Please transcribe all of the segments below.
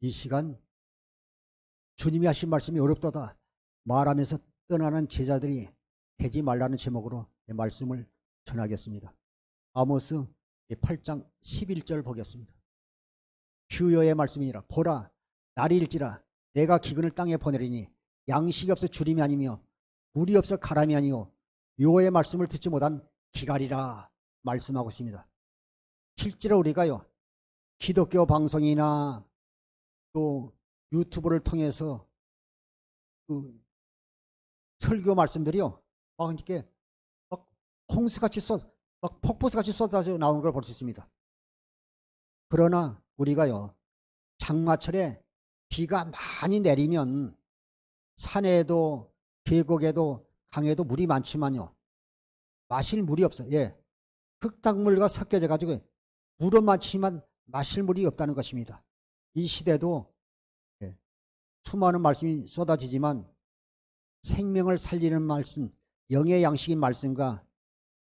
이 시간 주님이 하신 말씀이 어렵도다 말하면서 떠나는 제자들이 되지 말라는 제목으로 말씀을 전하겠습니다. 아모스 8장 11절 보겠습니다. 주여의 말씀이니라. 보라, 날이 일지라 내가 기근을 땅에 보내리니 양식이 없어 주림이 아니며 물이 없어 가람이 아니요 여호와의 말씀을 듣지 못한 기갈이라 말씀하고 있습니다. 실제로 우리가요, 기독교 방송이나 또 유튜브를 통해서 그 설교 말씀들이요, 이렇게 막 홍수같이 막 폭포수같이 쏟아져 나오는 걸 볼 수 있습니다. 그러나 우리가요, 장마철에 비가 많이 내리면 산에도 계곡에도 강에도 물이 많지만요, 마실 물이 없어요. 예, 흙탕물과 섞여져 가지고 물은 많지만 마실 물이 없다는 것입니다. 이 시대도 수많은 말씀이 쏟아지지만 생명을 살리는 말씀, 영의 양식인 말씀과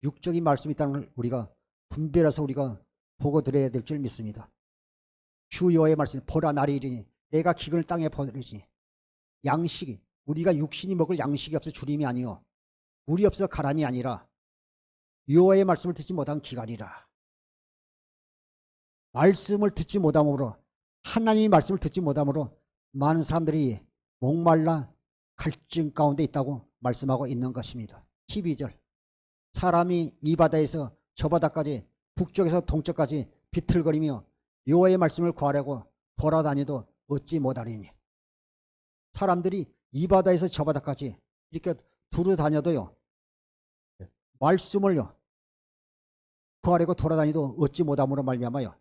육적인 말씀이 있다는 걸 우리가 분별해서 우리가 보고 드려야 될 줄 믿습니다. 주 여호와의 말씀, 보라 날이 이르니 내가 기근을 땅에 보내리니 양식이, 우리가 육신이 먹을 양식이 없어 주림이 아니요 물이 없어 가람이 아니라 여호와의 말씀을 듣지 못한 기갈이라. 말씀을 듣지 못함으로, 하나님의 말씀을 듣지 못함으로 많은 사람들이 목말라 갈증 가운데 있다고 말씀하고 있는 것입니다. 12절, 사람이 이 바다에서 저 바다까지 북쪽에서 동쪽까지 비틀거리며 여호와의 말씀을 구하려고 돌아다니도 얻지 못하리니. 사람들이 이 바다에서 저 바다까지 이렇게 두루 다녀도요, 말씀을요 구하려고 돌아다니도 얻지 못함으로 말미암아요,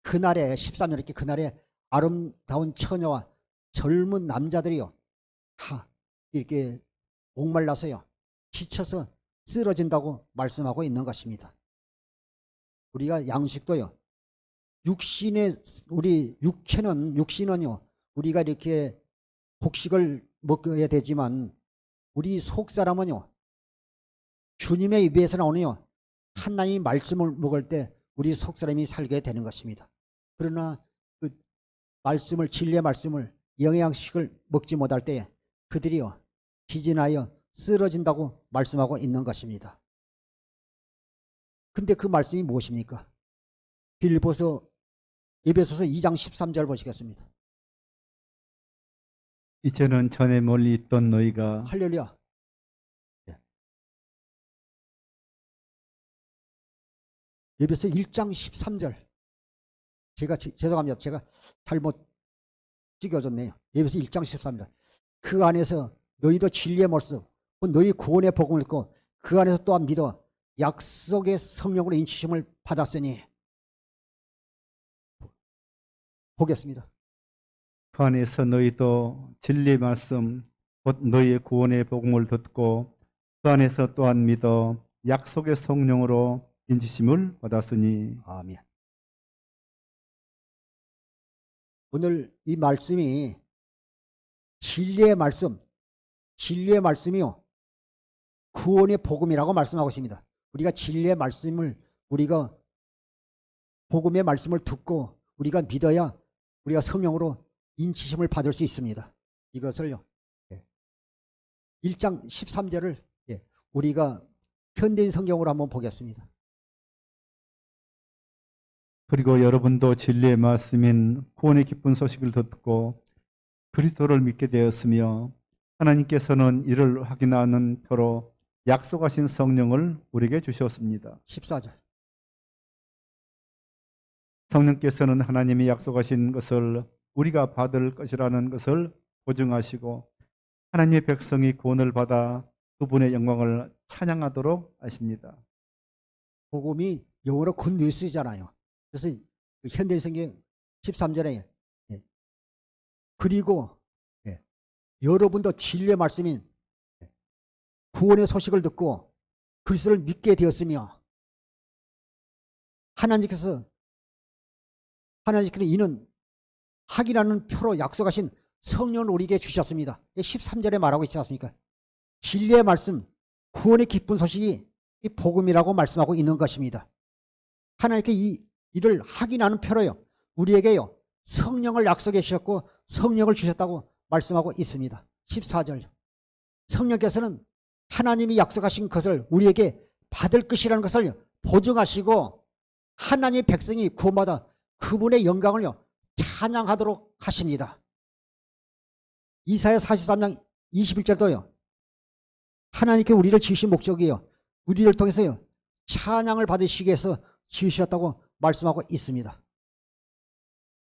그날에 13년 이렇게 그날에 아름다운 처녀와 젊은 남자들이요 이렇게 목말라서요 지쳐서 쓰러진다고 말씀하고 있는 것입니다. 우리가 양식도요, 우리 육신은요 우리가 이렇게 곡식을 먹어야 되지만 우리 속사람은요 주님의 입에서 나오는요 하나님의 말씀을 먹을 때 우리 속사람이 살게 되는 것입니다. 그러나 그 말씀을, 진리의 말씀을, 영양식을 먹지 못할 때 그들이요 기진하여 쓰러진다고 말씀하고 있는 것입니다. 근데 그 말씀이 무엇입니까? 에베소서 2장 13절 보시겠습니다. 이제는 전에 멀리 있던 너희가 할렐루야. 에베소 1장 13절. 죄송합니다. 제가 잘못 찍어줬네요. 에베소 1장 13절. 그 안에서 너희도 진리의 모습, 너희 구원의 복음을 듣고 그 안에서 또한 믿어 약속의 성령으로 인치심을 받았으니. 보겠습니다. 그 안에서 너희도 진리의 말씀 곧 너희의 구원의 복음을 듣고 그 안에서 또한 믿어 약속의 성령으로 인치심을 받았으니. 아멘. 오늘 이 말씀이 진리의 말씀이요 구원의 복음이라고 말씀하고 있습니다. 우리가 진리의 말씀을, 우리가 복음의 말씀을 듣고 우리가 믿어야 우리가 성령으로 인치심을 받을 수 있습니다. 이것을요 1장 13절을 우리가 현대인 성경으로 한번 보겠습니다. 그리고 여러분도 진리의 말씀인 구원의 기쁜 소식을 듣고 그리스도를 믿게 되었으며 하나님께서는 이를 확인하는 표로 약속하신 성령을 우리에게 주셨습니다. 14절. 성령께서는 하나님이 약속하신 것을 우리가 받을 것이라는 것을 보증하시고 하나님의 백성이 구원을 받아 그분의 영광을 찬양하도록 하십니다. 복음이 영어로 굿뉴스잖아요. 그래서 현대인 성경 13절에 그리고 여러분도 진리의 말씀인 구원의 소식을 듣고 그리스도를 믿게 되었으며 하나님께서는 이는 확인하는 표로 약속하신 성령을 우리에게 주셨습니다. 13절에 말하고 있지 않습니까? 진리의 말씀, 구원의 기쁜 소식이 이 복음이라고 말씀하고 있는 것입니다. 하나님께 이를 확인하는 표로요 우리에게요 성령을 약속해 주셨고 성령을 주셨다고 말씀하고 있습니다. 14절. 성령께서는 하나님이 약속하신 것을 우리에게 받을 것이라는 것을 보증하시고 하나님의 백성이 구원받아 그분의 영광을 찬양하도록 하십니다. 이사야 43장 21절도요. 하나님께 우리를 지으신 목적이요. 우리를 통해서요. 찬양을 받으시기 위해서 지으셨다고 말씀하고 있습니다.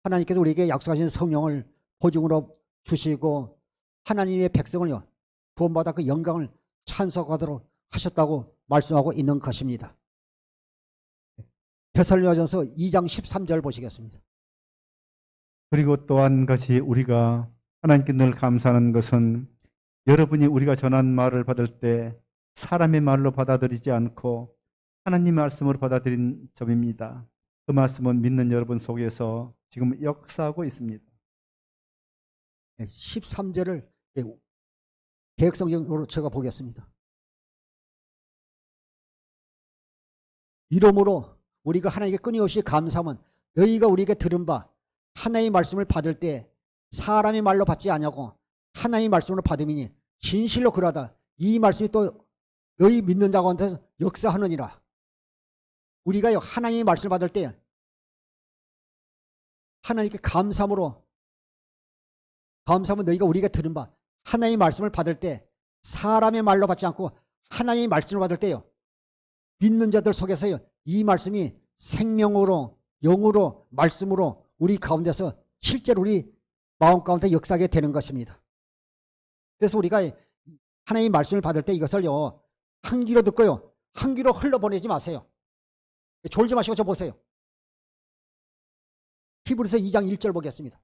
하나님께서 우리에게 약속하신 성령을 보증으로 주시고 하나님의 백성을요. 구원받아 그 영광을 찬송하도록 하셨다고 말씀하고 있는 것입니다. 데살로니가전서 2장 13절 보시겠습니다. 그리고 또 한 가지 우리가 하나님께 늘 감사하는 것은 여러분이 우리가 전한 말을 받을 때 사람의 말로 받아들이지 않고 하나님 말씀으로 받아들인 점입니다. 그 말씀은 믿는 여러분 속에서 지금 역사하고 있습니다. 13절을 개역성경으로 제가 보겠습니다. 이러므로 우리가 하나님께 끊임없이 감사하면 너희가 우리에게 들은 바 하나님의 말씀을 받을 때 사람의 말로 받지 아니하고 하나님의 말씀으로 받음이니 진실로 그러하다. 이 말씀이 또 너희 믿는 자 가운데서 역사하느니라. 우리가 하나님의 말씀을 받을 때 하나님께 감사함으로 너희가 우리가 들은 바 하나님의 말씀을 받을 때 사람의 말로 받지 않고 하나님의 말씀을 받을 때요. 믿는 자들 속에서요. 이 말씀이 생명으로 영으로 말씀으로 우리 가운데서 실제로 우리 마음 가운데 역사하게 되는 것입니다. 그래서 우리가 하나님의 말씀을 받을 때 이것을요. 한 귀로 듣고요. 한 귀로 흘러보내지 마세요. 졸지 마시고 저 보세요. 히브리서 2장 1절 보겠습니다.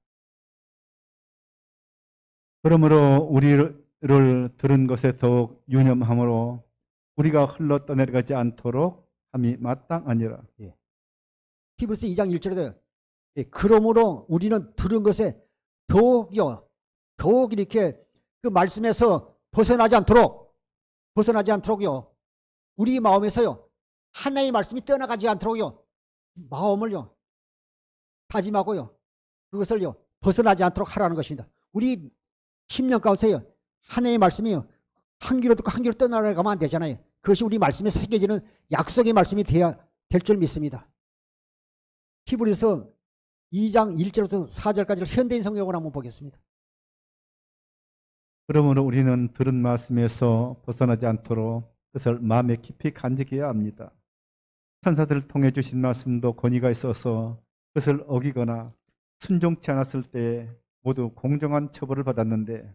그러므로 우리를 들은 것에 더욱 유념함으로 우리가 흘러 떠내려가지 않도록 함이 마땅하니라. 히브리서 2장 1절에 그러므로 우리는 들은 것에 더욱 이렇게 그 말씀에서 벗어나지 않도록요. 우리 마음에서요. 하나님의 말씀이 떠나가지 않도록요. 마음을요. 다짐하고요. 그것을요. 벗어나지 않도록 하라는 것입니다. 우리 10년 가운데요. 하나님의 말씀이요. 한 귀로 듣고 한 귀로 떠나가면 안 되잖아요. 그것이 우리 말씀에 새겨지는 약속의 말씀이 돼야 될 줄 믿습니다. 히브리서 2장 1절부터 4절까지를 현대인 성경으로 한번 보겠습니다. 그러므로 우리는 들은 말씀에서 벗어나지 않도록 그것을 마음에 깊이 간직해야 합니다. 천사들을 통해 주신 말씀도 권위가 있어서 그것을 어기거나 순종치 않았을 때 모두 공정한 처벌을 받았는데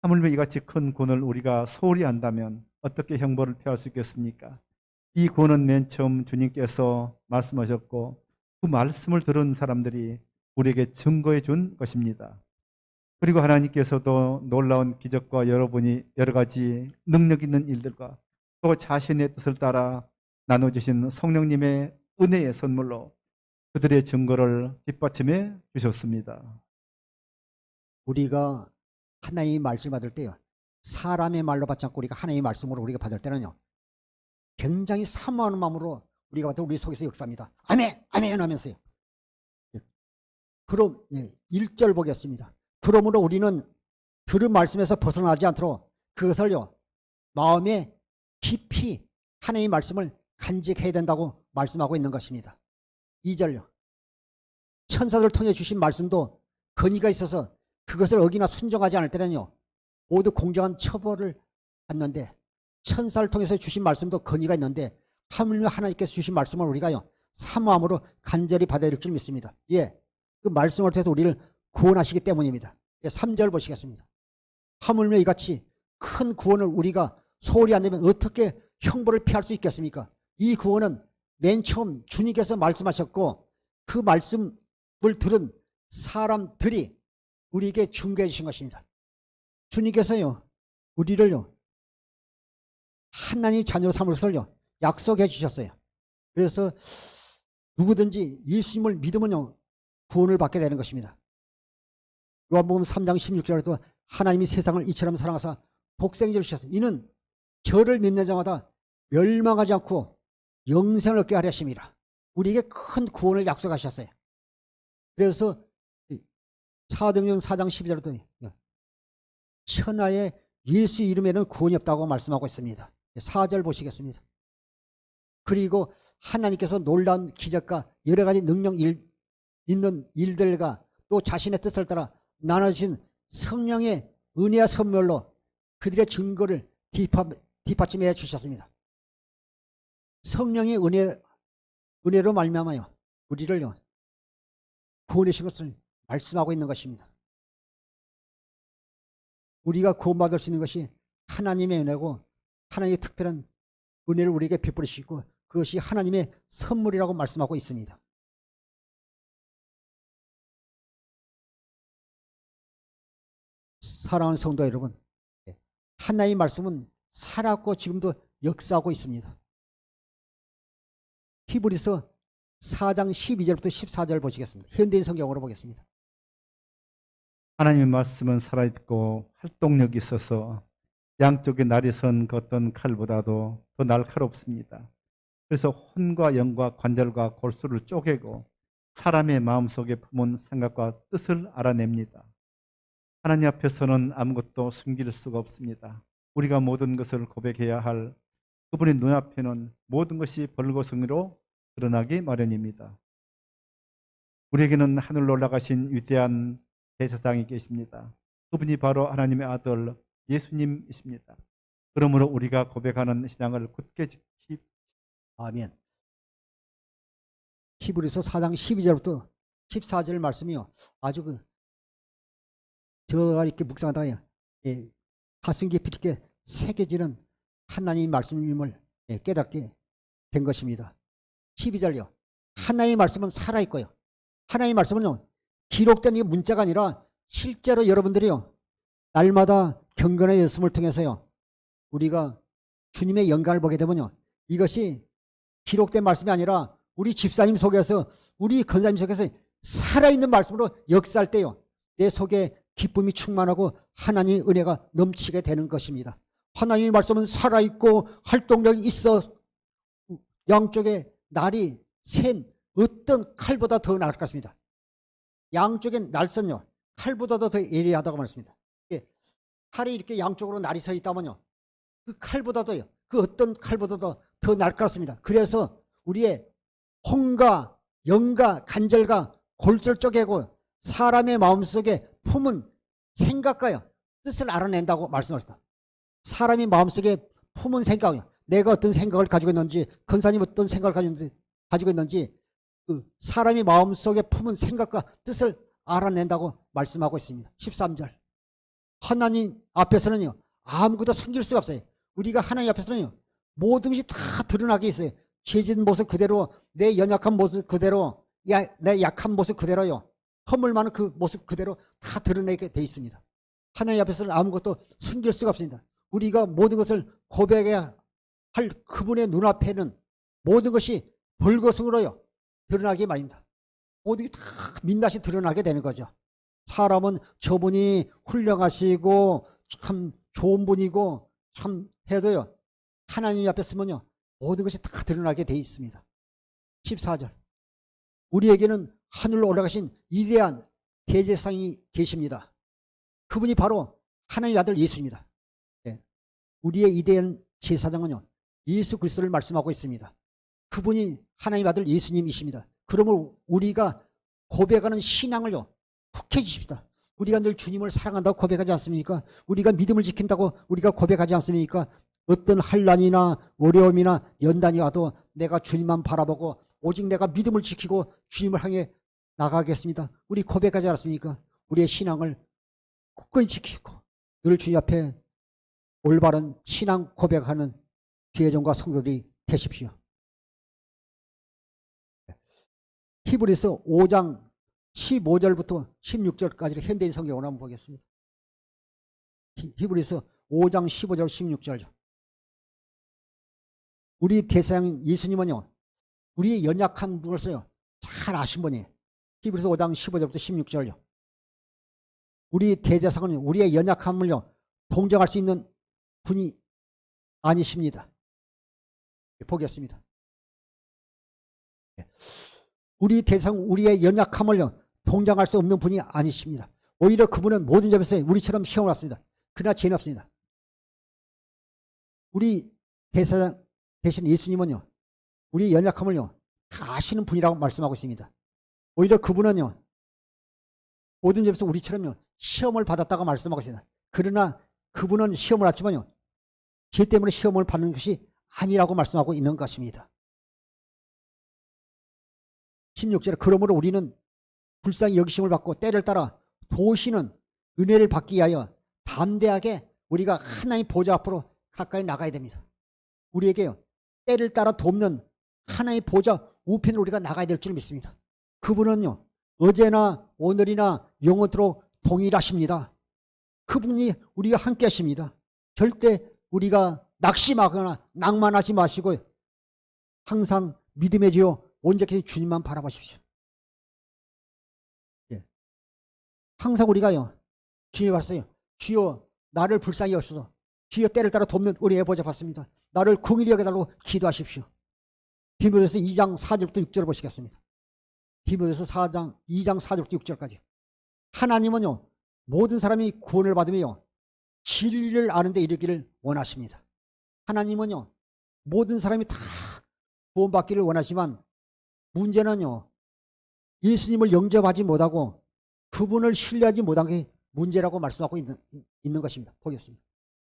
하물며 이같이 큰 구원을 우리가 소홀히 한다면 어떻게 형벌을 피할 수 있겠습니까? 이 구원은 맨 처음 주님께서 말씀하셨고 그 말씀을 들은 사람들이 우리에게 증거해 준 것입니다. 그리고 하나님께서도 놀라운 기적과 여러 가지 능력 있는 일들과 또 자신의 뜻을 따라 나눠주신 성령님의 은혜의 선물로 그들의 증거를 뒷받침해 주셨습니다. 우리가 하나님의 말씀을 받을 때요. 사람의 말로 받지 않고 우리가 하나님의 말씀으로 우리가 받을 때는요. 굉장히 사모하는 마음으로 우리가 받을 우리 속에서 역사합니다. 아멘! 아멘! 하면서요. 그럼 1절 보겠습니다. 그러므로 우리는 들은 말씀에서 벗어나지 않도록 그것을요. 마음에 깊이 하나님의 말씀을 간직해야 된다고 말씀하고 있는 것입니다. 2절요. 천사들을 통해 주신 말씀도 권위가 있어서 그것을 어기나 순종하지 않을 때는요. 모두 공정한 처벌을 받는데 천사를 통해서 주신 말씀도 권위가 있는데 하물며 하나님께서 주신 말씀을 우리가요. 사모함으로 간절히 받아야 될 줄 믿습니다. 그 말씀을 통해서 우리를 구원하시기 때문입니다. 3절 보시겠습니다. 하물며 이같이 큰 구원을 우리가 소홀히 안 되면 어떻게 형벌을 피할 수 있겠습니까? 이 구원은 맨 처음 주님께서 말씀하셨고 그 말씀을 들은 사람들이 우리에게 중개해 주신 것입니다. 주님께서요. 우리를요. 하나님 자녀 삼을 것을요. 약속해 주셨어요. 그래서 누구든지 예수님을 믿으면요. 구원을 받게 되는 것입니다. 요한복음 3장 16절에도 하나님이 세상을 이처럼 사랑하사 독생자를 주셨어요. 이는 저를 믿는 자마다 멸망하지 않고 영생을 얻게 하려 하심이라. 우리에게 큰 구원을 약속하셨어요. 그래서 사도행전 4장 12절도 천하에 예수 이름에는 구원이 없다고 말씀하고 있습니다. 4절 보시겠습니다. 그리고 하나님께서 놀라운 기적과 여러 가지 능력 있는 일들과 또 자신의 뜻을 따라 나눠주신 성령의 은혜와 선물로 그들의 증거를 뒷받침해 주셨습니다. 성령의 은혜로 말미암아요 우리를 구원해 주신 것을 말씀하고 있는 것입니다. 우리가 구원받을 수 있는 것이 하나님의 은혜고 하나님의 특별한 은혜를 우리에게 베풀으시고 그것이 하나님의 선물이라고 말씀하고 있습니다. 사랑하는 성도 여러분, 하나님의 말씀은 살았고 지금도 역사하고 있습니다. 히브리서 4장 12절부터 14절 보시겠습니다. 현대인 성경으로 보겠습니다. 하나님의 말씀은 살아있고 활동력이 있어서 양쪽에 날이 선 그 어떤 칼보다도 더 날카롭습니다. 그래서 혼과 영과 관절과 골수를 쪼개고 사람의 마음속에 품은 생각과 뜻을 알아냅니다. 하나님 앞에서는 아무것도 숨길 수가 없습니다. 우리가 모든 것을 고백해야 할 그분의 눈앞에는 모든 것이 벌거숭이로 드러나기 마련입니다. 우리에게는 하늘로 올라가신 위대한 대제사장이 계십니다. 그분이 바로 하나님의 아들 예수님이십니다. 그러므로 우리가 고백하는 신앙을 굳게 지키. 아멘. 히브리서 4장 12절부터 14절 말씀이요. 아주 저가 이렇게 묵상하다가 가슴 깊이 이렇게 새겨지는 하나님의 말씀임을 깨닫게 된 것입니다. 12절요. 하나님의 말씀은 살아있고요. 하나님의 말씀은요. 기록된 이 문자가 아니라 실제로 여러분들이요. 날마다 경건의 열심을 통해서요. 우리가 주님의 영광을 보게 되면요. 이것이 기록된 말씀이 아니라 우리 집사님 속에서 우리 권사님 속에서 살아있는 말씀으로 역사할 때요. 내 속에 기쁨이 충만하고 하나님의 은혜가 넘치게 되는 것입니다. 하나님의 말씀은 살아있고 활동력이 있어 양쪽에 날이 센 어떤 칼보다 더 나을 것 같습니다. 양쪽에 날선요. 칼보다도 더 예리하다고 말했습니다. 칼이 이렇게 양쪽으로 날이 서 있다면요. 그 칼보다도요. 그 어떤 칼보다도 더 나을 것 같습니다. 그래서 우리의 혼과 영과 간절과 골절 쪼개고 사람의 마음속에 품은 생각과요. 뜻을 알아낸다고 말씀하셨다. 사람이 마음속에 품은 생각이요. 내가 어떤 생각을 가지고 있는지 권사님 어떤 생각을 가지고 있는지 그 사람이 마음속에 품은 생각과 뜻을 알아낸다고 말씀하고 있습니다. 13절. 하나님 앞에서는요. 아무것도 숨길 수가 없어요. 우리가 하나님 앞에서는요. 모든 것이 다 드러나게 있어요. 죄진 모습 그대로 내 연약한 모습 그대로 내 약한 모습 그대로요. 허물 많은 그 모습 그대로 다 드러내게 돼 있습니다. 하나님 앞에서는 아무것도 숨길 수가 없습니다. 우리가 모든 것을 고백해야 할 그분의 눈앞에는 모든 것이 벌거숭이로요. 드러나게 마련입니다. 모든 게 다 민낯이 드러나게 되는 거죠. 사람은 저분이 훌륭하시고 참 좋은 분이고 참 해도요. 하나님 앞에 서면요. 모든 것이 다 드러나게 돼 있습니다. 14절. 우리에게는 하늘로 올라가신 위대한 대제사장이 계십니다. 그분이 바로 하나님의 아들 예수입니다. 우리의 위대한 제사장은요. 예수 그리스도를 말씀하고 있습니다. 그분이 하나님의 아들 예수님이십니다. 그러므로 우리가 고백하는 신앙을요. 훅해 주십시다. 우리가 늘 주님을 사랑한다고 고백하지 않습니까? 우리가 믿음을 지킨다고 우리가 고백하지 않습니까? 어떤 환난이나 어려움이나 연단이 와도 내가 주님만 바라보고 오직 내가 믿음을 지키고 주님을 향해 나가겠습니다. 우리 고백하지 않았습니까? 우리의 신앙을 굳건히 지키고 늘 주님 앞에 올바른 신앙 고백하는 교회종과 성도들이 되십시오. 히브리서 5장 15절부터 16절까지를 현대인 성경으로 한번 보겠습니다. 히브리서 5장 15절 16절. 우리 대사장 예수님은요. 우리의 연약한 것을요. 잘 아신 분이에요. 히브리서 5장 15절부터 16절요. 우리 대제사장은 우리의 연약함을요. 동정할 수 있는 분이 아니십니다. 보겠습니다. 우리 대상 우리의 연약함을요. 동정할 수 없는 분이 아니십니다. 오히려 그분은 모든 점에서 우리처럼 시험을 왔습니다. 그러나 죄는 없습니다. 우리 대사장 대신 예수님은요, 우리 연약함을요, 다 아시는 분이라고 말씀하고 있습니다. 오히려 그분은요, 모든 점에서 우리처럼요, 시험을 받았다고 말씀하고 있습니다. 그러나 그분은 시험을 받지만요, 죄 때문에 시험을 받는 것이 아니라고 말씀하고 있는 것입니다. 16절에 그러므로 우리는 불쌍히 여기심을 받고 때를 따라 도우시는 은혜를 받기 위하여 담대하게 우리가 하나님 보좌 앞으로 가까이 나가야 됩니다. 우리에게요, 때를 따라 돕는 하나님 보좌 우편으로 우리가 나가야 될 줄 믿습니다. 그분은요, 어제나 오늘이나 영원토록 동일하십니다. 그분이 우리와 함께 하십니다. 절대 우리가 낙심하거나 낭만하지 마시고 항상 믿음의 주요 온전히 주님만 바라보십시오. 예. 항상 우리가요, 주님 봤어요. 주여 나를 불쌍히 여기소서. 주여 때를 따라 돕는 우리의 보좌 받습니다. 나를 긍휼히 여겨달라고 기도하십시오. 디모데후서 2장 4절부터 6절을 보시겠습니다. 디모데후서 2장 4절부터 6절까지. 하나님은요, 모든 사람이 구원을 받으며 진리를 아는 데 이르기를 원하십니다. 하나님은요, 모든 사람이 다 구원받기를 원하지만 문제는요, 예수님을 영접하지 못하고 그분을 신뢰하지 못한 게 문제라고 말씀하고 있는 것입니다. 보겠습니다.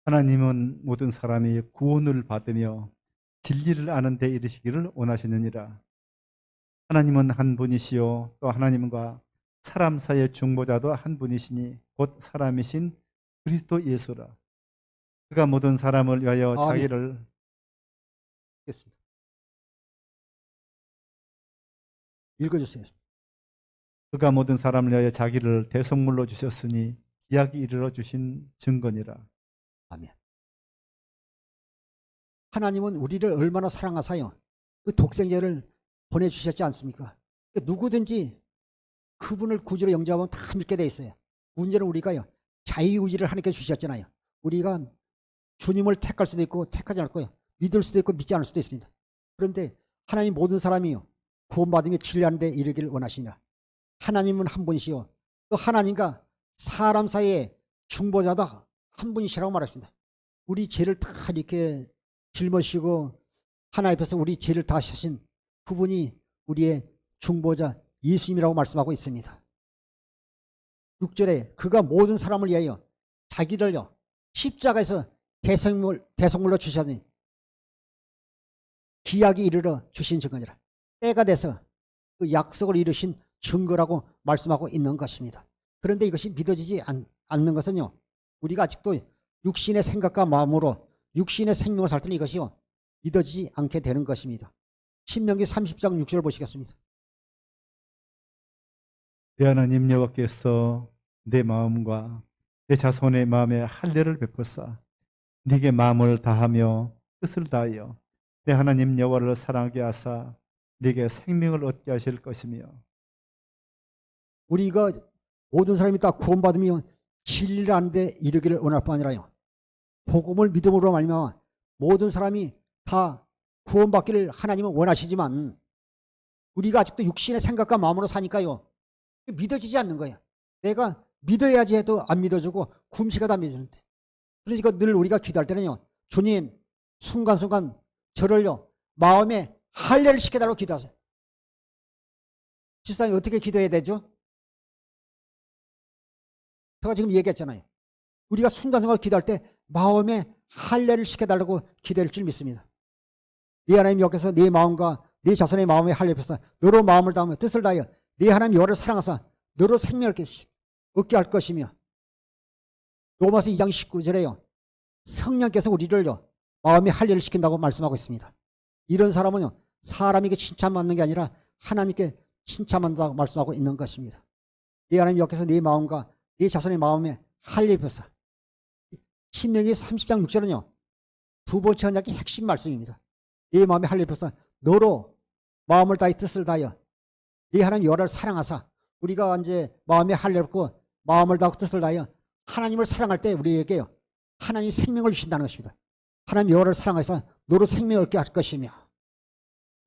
하나님은 모든 사람이 구원을 받으며 진리를 아는 데 이르시기를 원하시느니라. 하나님은 한 분이시요 또 하나님과 사람 사이의 중보자도 한 분이시니 곧 사람이신 그리스도 예수라. 그가 모든 사람을 위하여 아멘. 자기를 됐습니다. 읽어주세요. 그가 모든 사람을 위하여 자기를 대속물로 주셨으니 기약이 이르러 주신 증거니라. 아멘. 하나님은 우리를 얼마나 사랑하사요, 그 독생자를 보내주셨지 않습니까? 누구든지 그분을 구주로 영접하면 다 믿게 돼 있어요. 문제는 우리가요, 자유의지를 하나님께 주셨잖아요. 우리가 주님을 택할 수도 있고 택하지 않을 거예요. 믿을 수도 있고 믿지 않을 수도 있습니다. 그런데 하나님 모든 사람이요, 구원받으며 진리하는 데 이르기를 원하시냐. 하나님은 한 분이시요 또 하나님과 사람 사이에 중보자도 한 분이시라고 말했습니다. 우리 죄를 다 이렇게 짊어지시고 하나님 앞에서 우리 죄를 다 하신 그분이 우리의 중보자 예수님이라고 말씀하고 있습니다. 6절에 그가 모든 사람을 위하여 자기를요 십자가에서 대속물로 주셨으니 기약이 이르러 주신 증거니라. 때가 돼서 그 약속을 이루신 증거라고 말씀하고 있는 것입니다. 그런데 이것이 믿어지지 않는 것은요, 우리가 아직도 육신의 생각과 마음으로 육신의 생명을 살 때는 이것이요 믿어지지 않게 되는 것입니다. 신명기 30장 6절 보시겠습니다. 내 하나님 여호와께서 내 마음과 내 자손의 마음에 할례를 베푸사 네게 마음을 다하며 뜻을 다하여 내 하나님 여호와를 사랑하게 하사 네게 생명을 얻게 하실 것이며. 우리가 모든 사람이 다 구원받으며 진리를 아는 데 이르기를 원할 뿐 아니라요, 복음을 믿음으로 말미암아 모든 사람이 다 구원받기를 하나님은 원하시지만 우리가 아직도 육신의 생각과 마음으로 사니까요 믿어지지 않는 거예요. 내가 믿어야지 해도 안 믿어주고 굼시가도 안 믿어주는데, 그러니까 늘 우리가 기도할 때는요, 주님 순간순간 저를요 마음에 할례를 시켜달라고 기도하세요. 집사님 어떻게 기도해야 되죠? 제가 지금 얘기했잖아요. 우리가 순간순간 기도할 때 마음에 할례를 시켜달라고 기도할 줄 믿습니다. 네 하나님 여기서 네 마음과 네 자손의 마음에 할례 베푸사 너로 마음을 다하며 뜻을 다하여 네 하나님 여호와를 사랑하사 너로 생명을 얻게 할 것이며. 로마서 2장 19절에요 성령께서 우리를요 마음에 할례를 시킨다고 말씀하고 있습니다. 이런 사람은요 사람에게 칭찬받는 게 아니라 하나님께 칭찬받는다고 말씀하고 있는 것입니다. 네 하나님 여기서 네 마음과 네 자손의 마음에 할례 베푸사. 신명기 30장 6절은요 두 번째 언약의 핵심 말씀입니다. 네 마음에 할례 베푸사 너로 마음을 다해 뜻을 다하여 네 하나님 여호와를 사랑하사. 우리가 이제 마음에 할례 베푸고 마음을 다하고 뜻을 다하여 하나님을 사랑할 때 우리에게요 하나님 생명을 주신다는 것입니다. 하나님 여호와를 사랑해서 너로 생명을 얻게 할 것이며,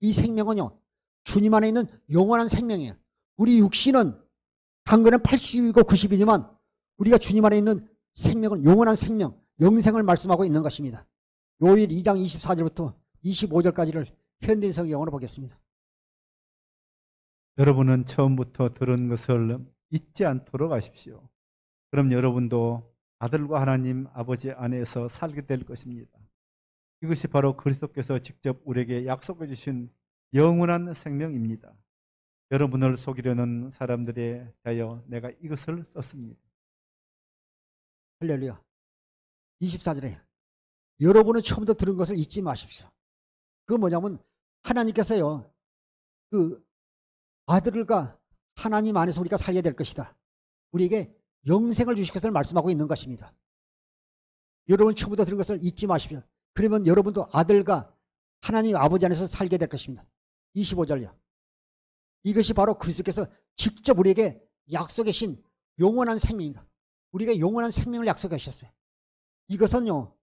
이 생명은요 주님 안에 있는 영원한 생명이에요. 우리 육신은 당근은 80이고 90이지만 우리가 주님 안에 있는 생명은 영원한 생명, 영생을 말씀하고 있는 것입니다. 요일 2장 24절부터 25절까지를 현대인 성경으로 보겠습니다. 여러분은 처음부터 들은 것을 잊지 않도록 하십시오. 그럼 여러분도 아들과 하나님 아버지 안에서 살게 될 것입니다. 이것이 바로 그리스도께서 직접 우리에게 약속해 주신 영원한 생명입니다. 여러분을 속이려는 사람들에 대하여 내가 이것을 썼습니다. 할렐루야. 24절에 여러분은 처음부터 들은 것을 잊지 마십시오. 그건 뭐냐면 하나님께서요, 그 아들과 하나님 안에서 우리가 살게 될 것이다. 우리에게 영생을 주실 것을 말씀하고 있는 것입니다. 여러분 처음부터 들은 것을 잊지 마십시오. 그러면 여러분도 아들과 하나님 아버지 안에서 살게 될 것입니다. 25절요. 이것이 바로 그리스도께서 직접 우리에게 약속해 주신 영원한 생명입니다. 우리에게 영원한 생명을 약속해 주셨어요. 이것은요,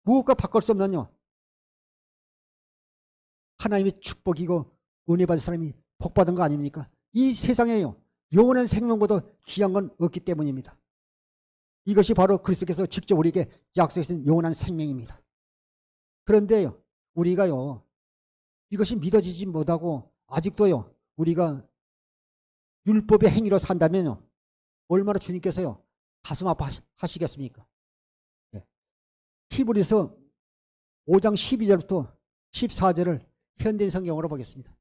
무엇과 바꿀 수 없는요, 하나님의 축복이고 은혜 받은 사람이 복 받은 거 아닙니까? 이 세상에요, 영원한 생명보다 귀한 건 없기 때문입니다. 이것이 바로 그리스도께서 직접 우리에게 약속해 주신 영원한 생명입니다. 그런데요, 우리가요, 이것이 믿어지지 못하고 아직도요, 우리가 율법의 행위로 산다면요, 얼마나 주님께서요, 가슴 아파하시겠습니까? 네. 히브리서 5장 12절부터 14절을 현대인 성경으로 보겠습니다.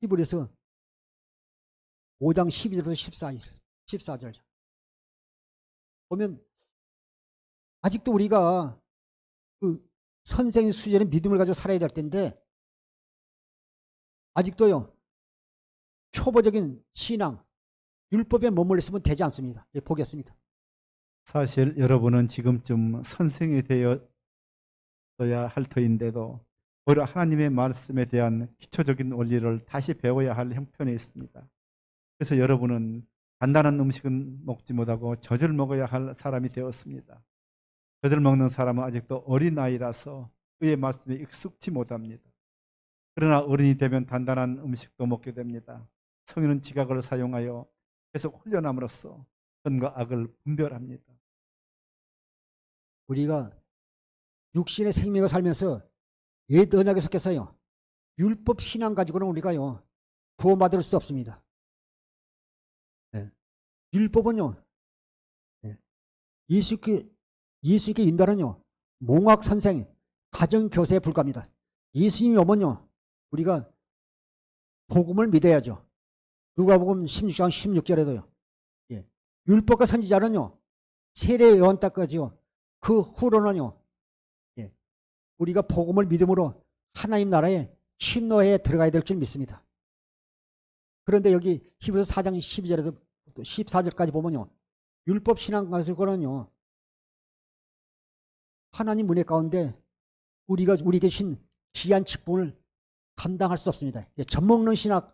히브리서 5장 12절부터 14절 보면 아직도 우리가 그 선생의 수준의 믿음을 가지고 살아야 될 텐데 아직도요, 초보적인 신앙, 율법에 머물러 있으면 되지 않습니다. 예, 보겠습니다. 사실 여러분은 지금쯤 선생이 되어야 할 터인데도 오히려 하나님의 말씀에 대한 기초적인 원리를 다시 배워야 할 형편에 있습니다. 그래서 여러분은 단단한 음식은 먹지 못하고 젖을 먹어야 할 사람이 되었습니다. 젖을 먹는 사람은 아직도 어린아이라서 그의 말씀에 익숙지 못합니다. 그러나 어른이 되면 단단한 음식도 먹게 됩니다. 성인은 지각을 사용하여 계속 훈련함으로써 선과 악을 분별합니다. 우리가 육신의 생명을 살면서 옛 언약에 속해서요, 율법 신앙 가지고는 우리가요, 구원받을 수 없습니다. 네. 율법은요, 네. 예수께 인도하는요, 몽학 선생, 가정 교세에 불과합니다. 예수님이 오면요, 우리가 복음을 믿어야죠. 누가복음 16장 16절에도요. 예. 율법과 선지자는요, 세례 요한 때까지요. 그 후로는요, 예. 우리가 복음을 믿음으로 하나님 나라에 침노에 들어가야 될 줄 믿습니다. 그런데 여기 히브리서 4장 12절에도 14절까지 보면요, 율법 신앙 가지고는요, 하나님 은혜 가운데 우리가 우리에게 주신 귀한 직분을 감당할 수 없습니다. 젖먹는 신앙,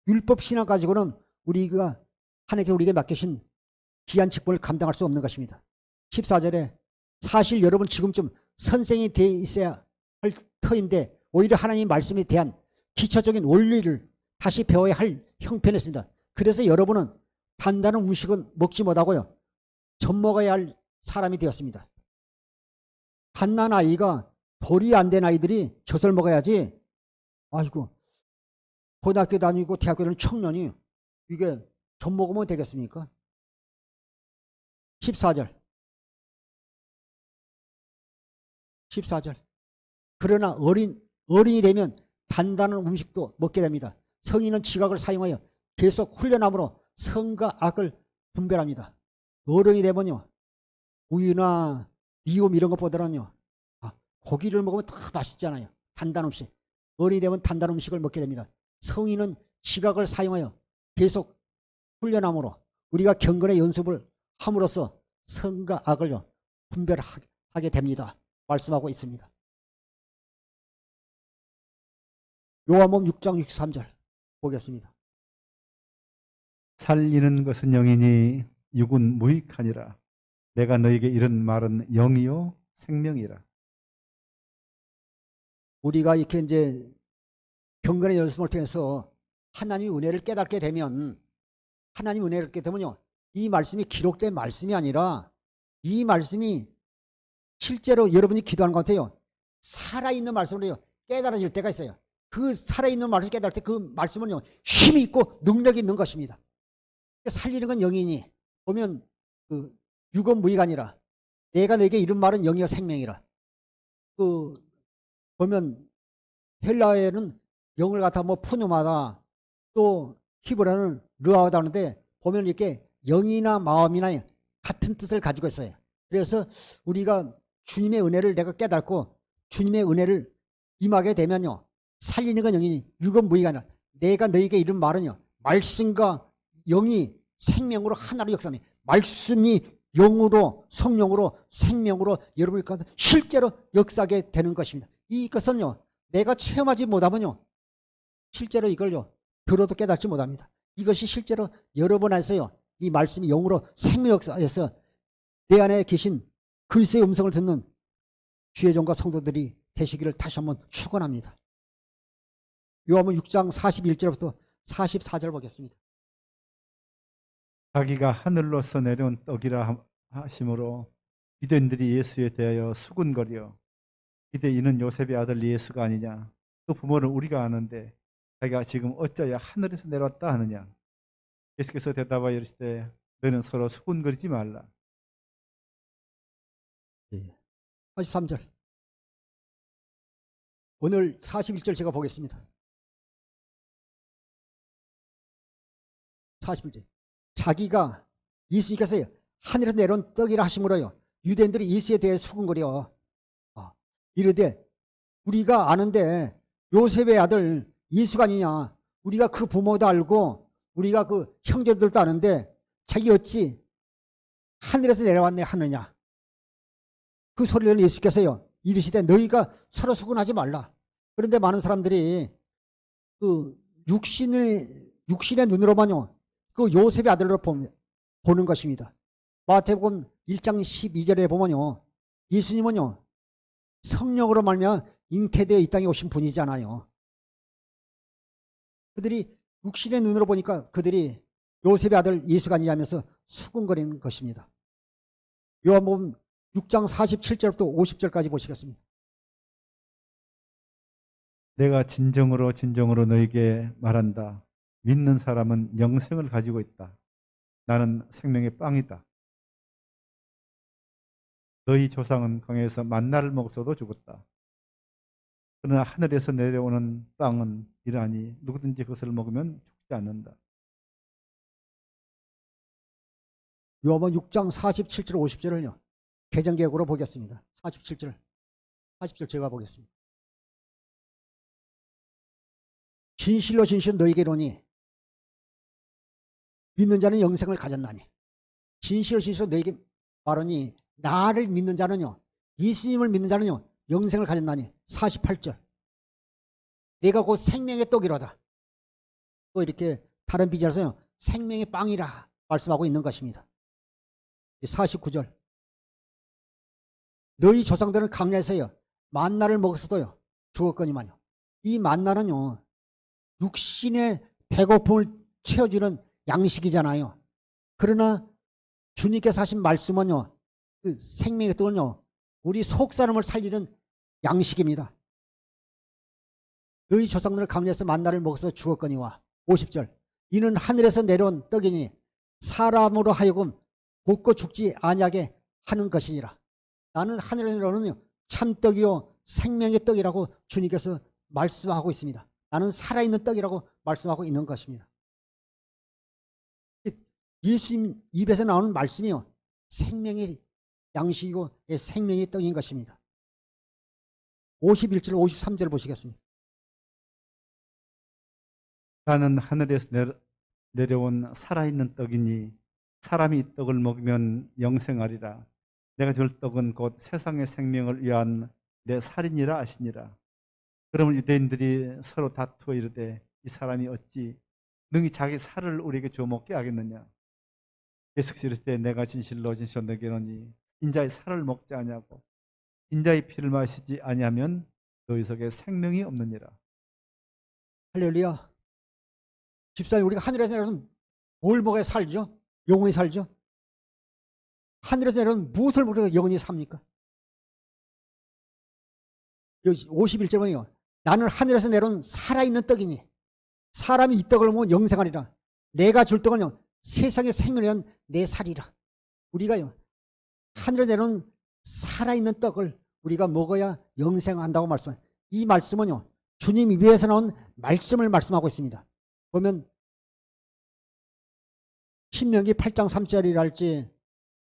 율법 신앙 가지고는 우리가 하나님께 우리에게 맡기신 귀한 직분을 감당할 수 없는 것입니다. 14절에 사실 여러분 지금쯤 선생이 돼 있어야 할 터인데 오히려 하나님 말씀에 대한 기초적인 원리를 다시 배워야 할 형편에 있습니다. 그래서 여러분은 단단한 음식은 먹지 못하고요, 젖 먹어야 할 사람이 되었습니다. 갓난 아이가 돌이 안 된 아이들이 젖을 먹어야지, 아이고, 고등학교 다니고 대학교 다니는 청년이 이게 젖 먹으면 되겠습니까? 14절. 그러나 어린이 되면 단단한 음식도 먹게 됩니다. 성인은 지각을 사용하여 계속 훈련함으로 선과 악을 분별합니다. 어른이 되면요, 우유나 미움 이런 것보다는요, 고기를 먹으면 더 맛있잖아요. 단단한 음식. 어린이 되면 단단한 음식을 먹게 됩니다. 성인은 지각을 사용하여 계속 훈련함으로 우리가 경건의 연습을 함으로써 선과 악을 분별하게 됩니다. 말씀하고 있습니다. 요한복음 6장 63절 보겠습니다. 살리는 것은 영이니 육은 무익하니라. 내가 너에게 이런 말은 영이요 생명이라. 우리가 이렇게 이제 경건의 연습을 통해서 하나님의 은혜를 깨닫게 되면 하나님 은혜를 얻게 되면요, 이 말씀이 기록된 말씀이 아니라 이 말씀이 실제로 여러분이 기도하는 것 같아요. 살아있는 말씀으로요 깨달아질 때가 있어요. 그 살아있는 말씀을 깨달을 때 그 말씀은요 힘이 있고 능력이 있는 것입니다. 살리는 건 영이니 보면 그 유건무이가 아니라 내가 너에게 이른 말은 영이요 생명이라. 그 보면 헬라어에는 영을 갖다 뭐 푸누마다 또 히브리어는 르아하다 하는데 보면 이렇게 영이나 마음이나 같은 뜻을 가지고 있어요. 그래서 우리가 주님의 은혜를 내가 깨닫고 주님의 은혜를 임하게 되면요 살리는 건 영이니 유건무이가 아니라 내가 너에게 이른 말은요 말씀과 영이 생명으로 하나로 역사하니 말씀이 영으로 성령으로 생명으로 여러분이 실제로 역사하게 되는 것입니다. 이것은요 내가 체험하지 못하면요 실제로 이걸요 들어도 깨닫지 못합니다. 이것이 실제로 여러분 안에서요 이 말씀이 영으로 생명 역사에서 내 안에 계신 그리스도의 음성을 듣는 주의 종과 성도들이 되시기를 다시 한번 축원합니다. 요한복음 6장 41절부터 44절 보겠습니다. 자기가 하늘로서 내려온 떡이라 하심으로 유대인들이 예수에 대하여 수군거려 이대 이는 요셉의 아들 예수가 아니냐, 그 부모는 우리가 아는데 자기가 지금 어찌하여 하늘에서 내려왔다 하느냐. 예수께서 대답하여 이르시되 너희는 서로 수군거리지 말라. 43절 오늘 41절 제가 보겠습니다. 41절 자기가 예수님께서 하늘에서 내려온 떡이라 하심으로요 유대인들이 예수에 대해 수군거려 이르되 우리가 아는데 요셉의 아들 예수가 아니냐, 우리가 그 부모도 알고 우리가 그 형제들도 아는데 자기 어찌 하늘에서 내려왔네 하느냐. 그 소리를 예수께서요 이르시되 너희가 서로 수군하지 말라. 그런데 많은 사람들이 그 육신의 눈으로만요 그 요셉의 아들로 보는 것입니다. 마태복음 1장 12절에 보면요 예수님은요 성령으로 말미암아 잉태되어 이 땅에 오신 분이잖아요. 그들이 육신의 눈으로 보니까 그들이 요셉의 아들 예수가 아니냐면서 수군거리는 것입니다. 요한복음 6장 47절부터 50절까지 보시겠습니다. 내가 진정으로 진정으로 너에게 말한다. 믿는 사람은 영생을 가지고 있다. 나는 생명의 빵이다. 너희 조상은 강에서 만나를 먹어서도 죽었다. 그러나 하늘에서 내려오는 빵은 이러하니 누구든지 그것을 먹으면 죽지 않는다. 요한복음 6장 47절 50절을요 개정개혁으로 보겠습니다. 47절 40절 제가 보겠습니다. 진실로 진실로 너희에게 이르노니 믿는 자는 영생을 가졌나니. 진실로 진실로 너희에게 말하니 나를 믿는 자는요 예수님을 믿는 자는요 영생을 가졌나니. 48절 내가 곧 생명의 떡이로다. 또 이렇게 다른 비전에서요 생명의 빵이라 말씀하고 있는 것입니다. 49절 너희 조상들은 강야에서요 만나를 먹었어도요 죽었거니만요. 이 만나는요 육신의 배고픔을 채워주는 양식이잖아요. 그러나 주님께서 하신 말씀은요 그 생명의 떡은요 우리 속사람을 살리는 양식입니다. 너희 조상들은 강야에서 만나를 먹어서 죽었거니와. 50절 이는 하늘에서 내려온 떡이니 사람으로 하여금 먹고 죽지 아니하게 하는 것이니라. 나는 하늘에서 내려오는 참떡이요 생명의 떡이라고 주님께서 말씀하고 있습니다. 나는 살아있는 떡이라고 말씀하고 있는 것입니다. 예수님 입에서 나오는 말씀이요 생명의 양식이고 생명의 떡인 것입니다. 51절 53절 보시겠습니다. 나는 하늘에서 내려온 살아있는 떡이니 사람이 이 떡을 먹으면 영생하리라. 내가 줄 떡은 곧 세상의 생명을 위한 내 살이니라 아시니라. 그러면 유대인들이 서로 다투어 이르되 이 사람이 어찌 능히 자기 살을 우리에게 줘 먹게 하겠느냐. 예수께서 이르시되 내가 진실로 진실로 너희에게 이르노니 인자의 살을 먹지 아니하고 인자의 피를 마시지 아니하면 너희 속에 생명이 없느니라. 할렐루야. 집사님 우리가 하늘에서 내려온 뭘 먹어야 살죠? 영원히 살죠? 하늘에서 내려온 무엇을 먹어야 영원히 삽니까? 51절 보면요. 나는 하늘에서 내려온 살아있는 떡이니 사람이 이 떡을 먹으면 영생하리라. 내가 줄 떡은요 세상의 생명을 위한 내 살이라. 우리가요 하늘에 내려온 살아있는 떡을 우리가 먹어야 영생한다고 말씀해요. 이 말씀은요 주님 입에서 나온 말씀을 말씀하고 있습니다. 보면 신명기 8장 3절이랄지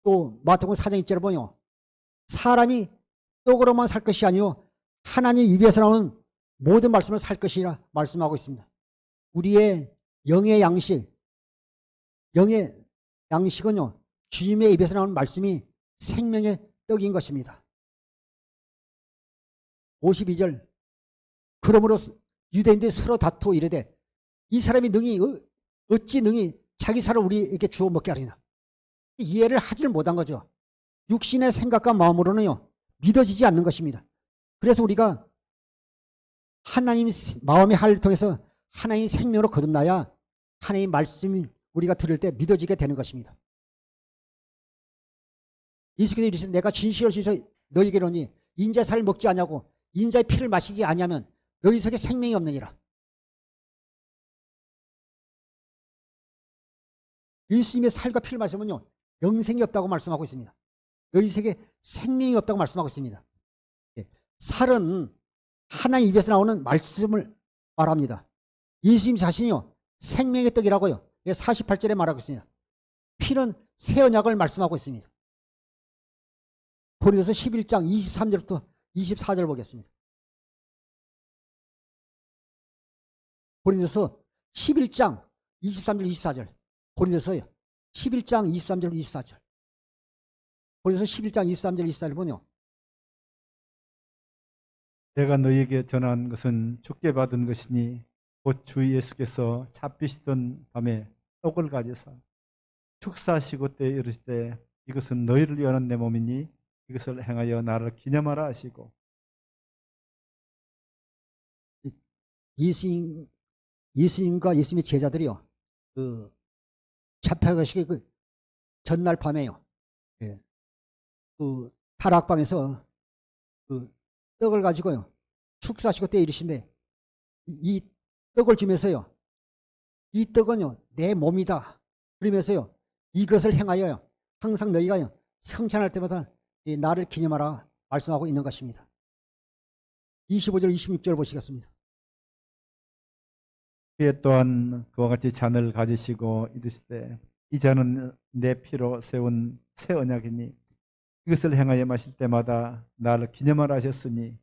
또 마태복음 4장 1절을 보면 사람이 떡으로만 살 것이 아니요 하나님 입에서 나오는 모든 말씀을 살 것이라 말씀하고 있습니다. 우리의 영의 양식은요 주님의 입에서 나오는 말씀이 생명의 떡인 것입니다. 52절 그러므로 유대인들이 서로 다투어 이르되 이 사람이 어찌 능히 자기 살을 우리에게 주어 먹게 하리나. 이해를 하지를 못한 거죠. 육신의 생각과 마음으로는요 믿어지지 않는 것입니다. 그래서 우리가 하나님 마음의 하를 통해서 하나님 생명으로 거듭나야 하나님 말씀이 우리가 들을 때 믿어지게 되는 것입니다. 예수께서 이르시되 내가 진실로 너희에게 이르노니 인자의 살을 먹지 아니하고 인자의 피를 마시지 아니하면 너희 속에 생명이 없느니라. 예수님의 살과 피를 마시면요 영생이 없다고 말씀하고 있습니다. 너희 속에 생명이 없다고 말씀하고 있습니다. 살은 하나님 입에서 나오는 말씀을 말합니다. 예수님 자신이요 생명의 떡이라고요 48절에 말하고 있습니다. 피는 새 언약을 말씀하고 있습니다. 고린도서 11장 23절부터 24절 보겠습니다. 고린도서 11장 23절 24절 고린도서요 11장 23절 24절 고린도서 11장 23절 24절 보면요 내가 너희에게 전한 것은 주께 받은 것이니 곧 주 예수께서 잡히시던 밤에 떡을 가져사 축사하시고 때에 이르시되 이것은 너희를 위한 내 몸이니 이것을 행하여 나를 기념하라 하시고. 예수님과 예수님의 제자들이요 잡혀가시기 전날 밤에요 타락방에서 떡을 가지고요 축사하시고 때에 이르시는데 이 떡을 주면서요 이 떡은요 내 몸이다 그러면서요 이것을 행하여 항상 너희가 성찬할 때마다 나를 기념하라 말씀하고 있는 것입니다. 25절 26절 보시겠습니다. 그에 또한 그와 같이 잔을 가지시고 이르시되 이 잔은 내 피로 세운 새 언약이니 이것을 행하여 마실 때마다 나를 기념하라 하셨으니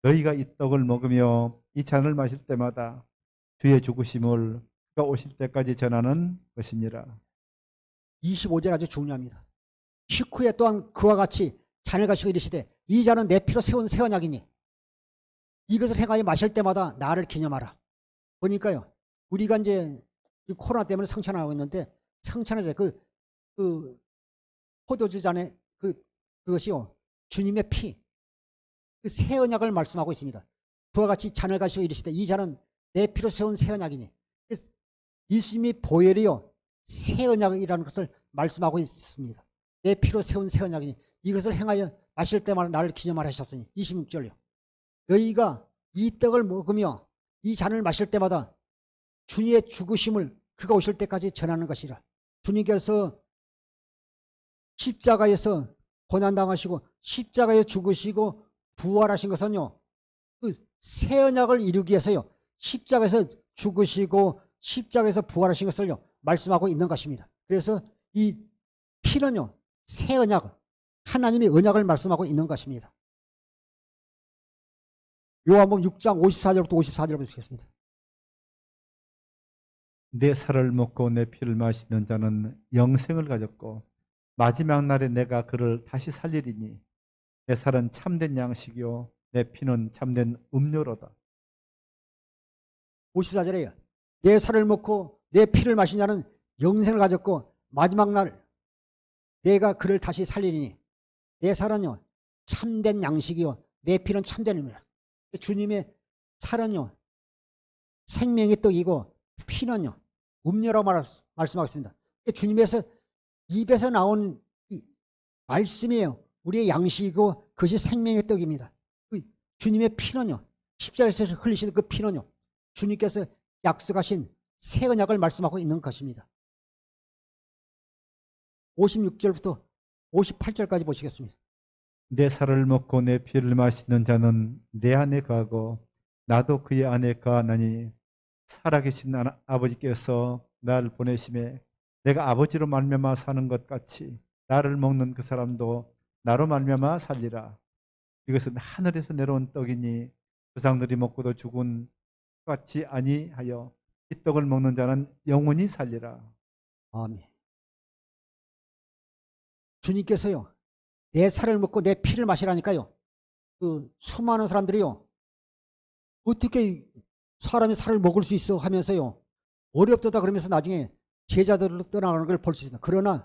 너희가 이 떡을 먹으며 이 잔을 마실 때마다 주의 죽으심을 그가 오실 때까지 전하는 것이니라. 25절 아주 중요합니다. 식후에 또한 그와 같이 잔을 가지고 이르시되 이 잔은 내 피로 세운 새 언약이니 이것을 행하여 마실 때마다 나를 기념하라. 보니까요 우리가 이제 코로나 때문에 성찬하고 있는데 성찬에서 그 포도주 잔에 그것이요 주님의 피 그 새 언약을 말씀하고 있습니다. 그와 같이 잔을 가지고 이르시되 이 잔은 내 피로 세운 새 언약이니 예수님이 보혈이요 새 언약이라는 것을 말씀하고 있습니다. 내 피로 세운 새 언약이니 이것을 행하여 마실 때마다 나를 기념하라 하셨으니 26절요 너희가 이 떡을 먹으며 이 잔을 마실 때마다 주님의 죽으심을 그가 오실 때까지 전하는 것이라. 주님께서 십자가에서 고난당하시고 십자가에 죽으시고 부활하신 것은요 그 새 언약을 이루기 위해서요 십자가에서 죽으시고 십자가에서 부활하신 것을요 말씀하고 있는 것입니다. 그래서 이 피는요 새 언약 하나님의 언약을 말씀하고 있는 것입니다. 요한복음 6장 54절부터 54절 보시겠습니다. 내 살을 먹고 내 피를 마시는 자는 영생을 가졌고 마지막 날에 내가 그를 다시 살리리니 내 살은 참된 양식이요 내 피는 참된 음료로다. 54절에요. 내 살을 먹고 내 피를 마신 자는 영생을 가졌고 마지막 날 내가 그를 다시 살리리니 내 살은요 참된 양식이요 내 피는 참된 음료라. 주님의 살은요 생명의 떡이고 피는요 음료라고 말씀하겠습니다. 주님에서 입에서 나온 이 말씀이에요. 우리의 양식이고 그것이 생명의 떡입니다. 주님의 피는요, 십자가에서 흘리신 그 피는요, 주님께서 약속하신 새 언약을 말씀하고 있는 것입니다. 56절부터 58절까지 보시겠습니다. 내 살을 먹고 내 피를 마시는 자는 내 안에 거하고 나도 그의 안에 거하나니 살아계신 아버지께서 나를 보내심에 내가 아버지로 말미암아 사는 것 같이 나를 먹는 그 사람도 나로 말미암아 살리라. 이것은 하늘에서 내려온 떡이니 조상들이 먹고도 죽은 것 같이 아니하여 이 떡을 먹는 자는 영원히 살리라. 아멘. 주님께서요, 내 살을 먹고 내 피를 마시라니까요. 그 수많은 사람들이요, 어떻게 사람이 살을 먹을 수 있어 하면서요, 어렵다 그러면서 나중에 제자들로 떠나가는 걸 볼 수 있습니다. 그러나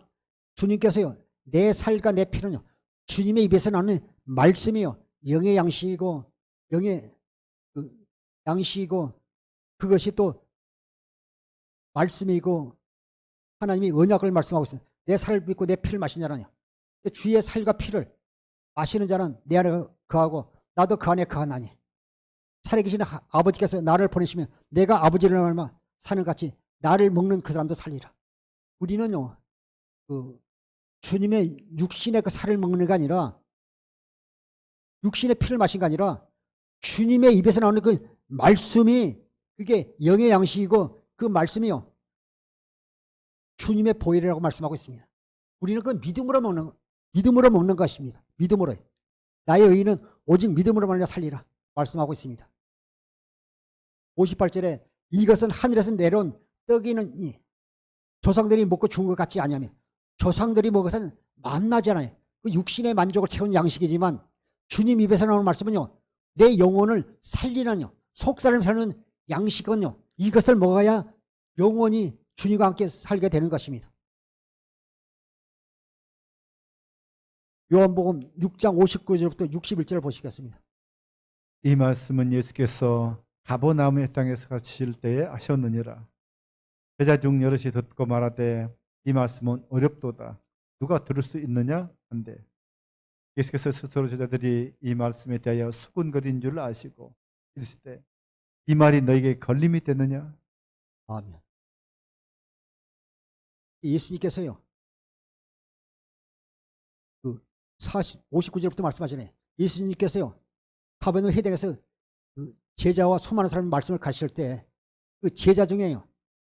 주님께서요, 내 살과 내 피는요, 주님의 입에서 나오는 말씀이요, 영의 양식이고 영의 양식이고 그것이 또 말씀이고 하나님이 언약을 말씀하고 있어요. 내 살을 믿고 내 피를 마시는 자라냐. 주의 살과 피를 마시는 자는 내 안에 거하고 나도 그 안에 거하나니 살아계신 아버지께서 나를 보내시면 내가 아버지를 얼마 사는 같이 나를 먹는 그 사람도 살리라. 우리는요, 주님의 육신의 그 살을 먹는 게 아니라 육신의 피를 마신 게 아니라 주님의 입에서 나오는 그 말씀이 그게 영의 양식이고 그 말씀이요, 주님의 보혈이라고 말씀하고 있습니다. 우리는 그 믿음으로 먹는 것입니다. 믿음으로. 나의 의인은 오직 믿음으로 말미암아 살리라 말씀하고 있습니다. 58절에 이것은 하늘에서 내려온 떡이는 조상들이 먹고 죽은 것 같지 아니하며, 조상들이 먹어서는 만나잖아요. 그 육신의 만족을 채운 양식이지만 주님 입에서 나오는 말씀은요, 내 영혼을 살리는요, 속사람 사는 양식은요, 이것을 먹어야 영원히 주님과 함께 살게 되는 것입니다. 요한복음 6장 59절부터 61절을 보시겠습니다. 이 말씀은 예수께서 가버나움의 땅에서 가실 때에 하셨느니라. 제자 중 여럿이 듣고 말하되 이 말씀은 어렵도다. 누가 들을 수 있느냐 한대. 예수께서 스스로 제자들이 이 말씀에 대하여 수군거린 줄 아시고 이르시되 이 말이 너에게 걸림이 되느냐? 아멘. 예수님께서요, 59절부터 말씀하시네. 예수님께서요, 가버나움 회당에서 제자와 수많은 사람의 말씀을 가실 때 그 제자 중에요,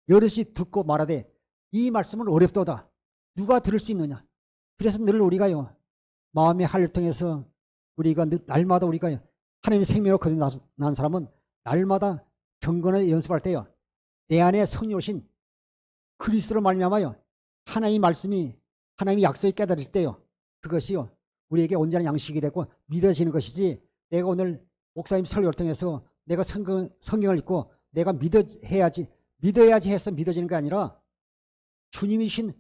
여럿이 듣고 말하되 이 말씀은 어렵도다. 누가 들을 수 있느냐? 그래서 늘 우리가요, 마음의 한을 통해서 우리가 날마다 우리가 하나님의 생명을 거듭난 사람은 날마다 경건을 연습할 때요, 내 안에 성령 오신 그리스도로 말미암아요, 하나님의 말씀이 하나님의 약속이 깨달을 때요, 그것이요 우리에게 온전한 양식이 되고 믿어지는 것이지, 내가 오늘 목사님 설교를 통해서 내가 성경을 읽고 내가 믿어야지 해서 믿어지는 게 아니라 주님이신